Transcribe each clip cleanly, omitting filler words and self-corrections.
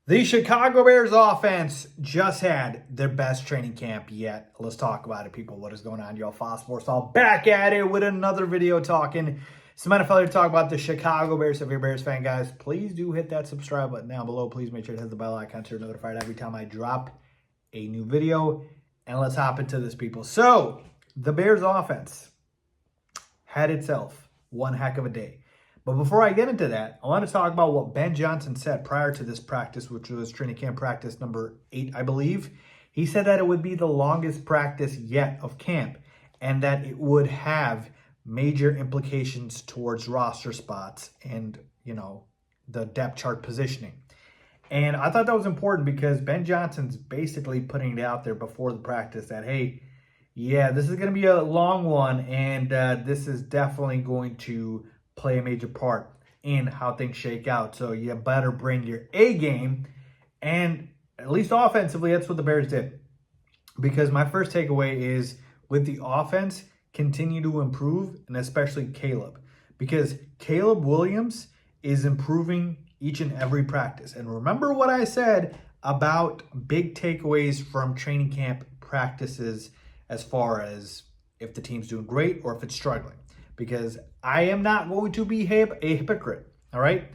The Chicago Bears offense just had their best training camp yet. Let's talk about it, people. What is going on? Y'all, Faiz Sports all back at it with another video talking some NFL to talk about the Chicago Bears. If you're a Bears fan, guys, please do hit that subscribe button down below. Please make sure to hit the bell icon so you're notified every time I drop a new video. And let's hop into this, people. So, the Bears offense had itself one heck of a day. But before I get into that, I want to talk about what Ben Johnson said prior to this practice, which was training camp practice number 8, I believe. He said that it would be the longest practice yet of camp and that it would have major implications towards roster spots and, the depth chart positioning. And I thought that was important because Ben Johnson's basically putting it out there before the practice that, hey, yeah, this is going to be a long one, and this is definitely going to play a major part in how things shake out. So you better bring your A game, and at least offensively, that's what the Bears did. Because my first takeaway is with the offense, continue to improve, and especially Caleb. Because Caleb Williams is improving each and every practice. And remember what I said about big takeaways from training camp practices as far as if the team's doing great or if it's struggling. Because I am not going to be a hypocrite, all right?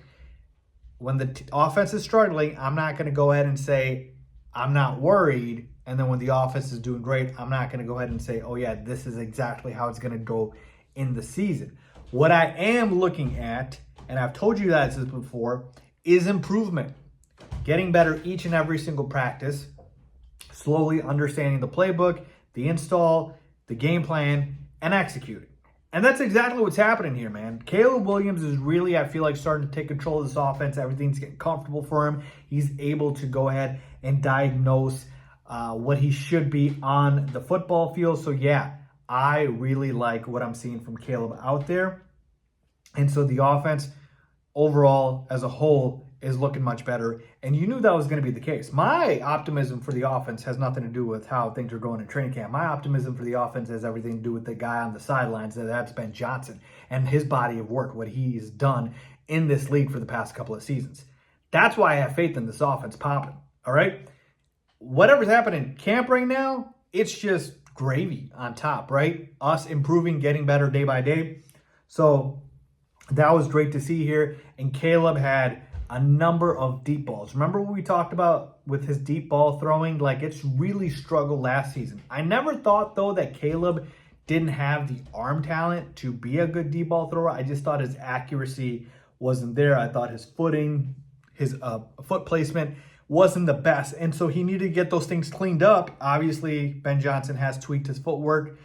When the offense is struggling, I'm not going to go ahead and say, I'm not worried. And then when the offense is doing great, I'm not going to go ahead and say, oh yeah, this is exactly how it's going to go in the season. What I am looking at, and I've told you guys this before, is improvement. Getting better each and every single practice, slowly understanding the playbook, the install, the game plan, and executing. And that's exactly what's happening here, man. Caleb Williams is really, I feel like, starting to take control of this offense. Everything's getting comfortable for him. He's able to go ahead and diagnose what he should be on the football field. So, yeah, I really like what I'm seeing from Caleb out there. And so the offense overall as a whole is looking much better. And you knew that was going to be the case. My optimism for the offense has nothing to do with how things are going in training camp. My optimism for the offense has everything to do with the guy on the sidelines. That's Ben Johnson and his body of work, what he's done in this league for the past couple of seasons. That's why I have faith in this offense popping, all right? Whatever's happening in camp right now, it's just gravy on top, right? Us improving, getting better day by day. So that was great to see here. And Caleb had a number of deep balls. Remember what we talked about with his deep ball throwing? Like, it's really struggled last season. I never thought, though, that Caleb didn't have the arm talent to be a good deep ball thrower. I just thought his accuracy wasn't there. I thought his footing, his foot placement wasn't the best. And so he needed to get those things cleaned up. Obviously, Ben Johnson has tweaked his footwork.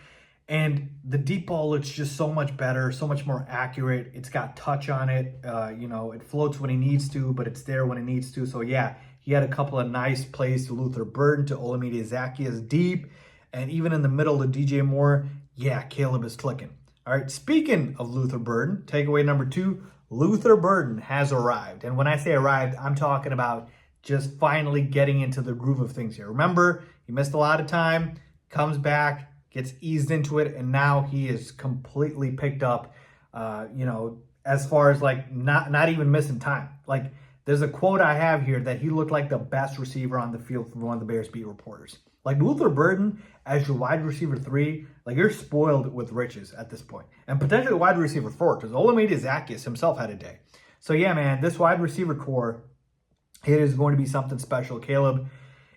And the deep ball looks just so much better, so much more accurate. It's got touch on it. It floats when he needs to, but it's there when it needs to. So, yeah, he had a couple of nice plays to Luther Burden, to Olamide Zaccheaus deep. And even in the middle to DJ Moore, yeah, Caleb is clicking. All right, speaking of Luther Burden, takeaway number 2, Luther Burden has arrived. And when I say arrived, I'm talking about just finally getting into the groove of things here. Remember, he missed a lot of time, comes back, gets eased into it, and now he is completely picked up, as far as like not even missing time. Like, there's a quote I have here that he looked like the best receiver on the field from one of the Bears beat reporters. Like, Luther Burden as your wide receiver 3, like, you're spoiled with riches at this point. And potentially wide receiver 4, because Olamide Zaccheaus himself had a day. So yeah, man, this wide receiver core, it is going to be something special. Caleb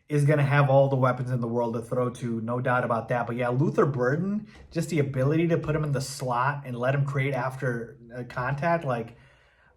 is going to have all the weapons in the world to throw to, no doubt about that. But yeah, Luther Burden, just the ability to put him in the slot and let him create after contact,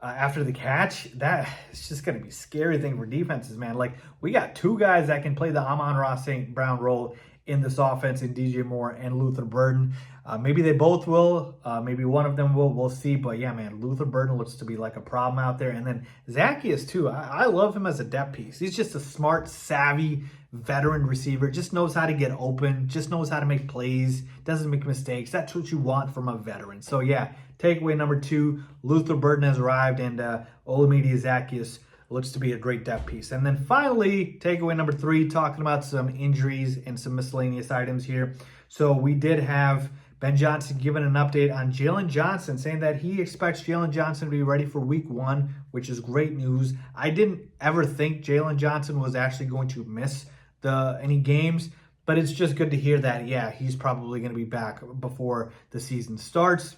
after the catch, that is just going to be a scary thing for defenses, man. Like, we got 2 guys that can play the Amon-Ra St. Brown role in this offense in DJ Moore and Luther Burden. Maybe they both will. Maybe one of them will. We'll see. But yeah, man, Luther Burden looks to be like a problem out there. And then Zaccheaus, too. I love him as a depth piece. He's just a smart, savvy, veteran receiver. Just knows how to get open. Just knows how to make plays. Doesn't make mistakes. That's what you want from a veteran. So yeah, takeaway number 2, Luther Burden has arrived, and Olamide Zaccheaus looks to be a great depth piece. And then finally, takeaway number 3, talking about some injuries and some miscellaneous items here. So we did have Ben Johnson giving an update on Jalen Johnson, saying that he expects Jalen Johnson to be ready for week 1, which is great news. I didn't ever think Jalen Johnson was actually going to miss any games, but it's just good to hear that, yeah, he's probably going to be back before the season starts.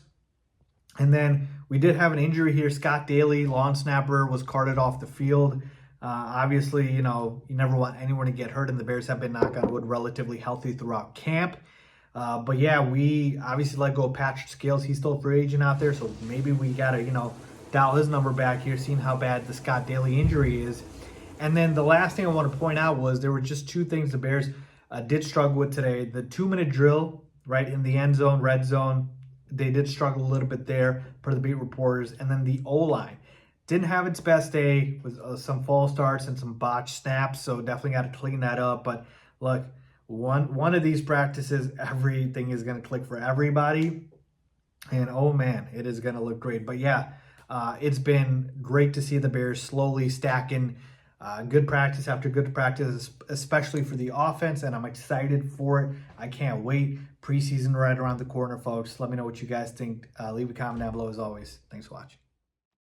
And then we did have an injury here. Scott Daly, long snapper, was carted off the field. Obviously, you never want anyone to get hurt, and the Bears have been, knock on wood, relatively healthy throughout camp. But yeah, we obviously let go of Patrick Scales. He's still a free agent out there, so maybe we got to, dial his number back here, seeing how bad the Scott Daly injury is. And then the last thing I want to point out was there were just 2 things the Bears did struggle with today. The 2-minute drill, right, in the end zone, red zone, they did struggle a little bit there, per the beat reporters. And then the O-line didn't have its best day, with some false starts and some botched snaps, so definitely got to clean that up. But look, one of these practices, everything is going to click for everybody. And oh man, it is going to look great. But yeah, it's been great to see the Bears slowly stacking good practice after good practice, especially for the offense, and I'm excited for it. I can't wait. Preseason right around the corner, folks. Let me know what you guys think. Leave a comment down below as always. Thanks for watching.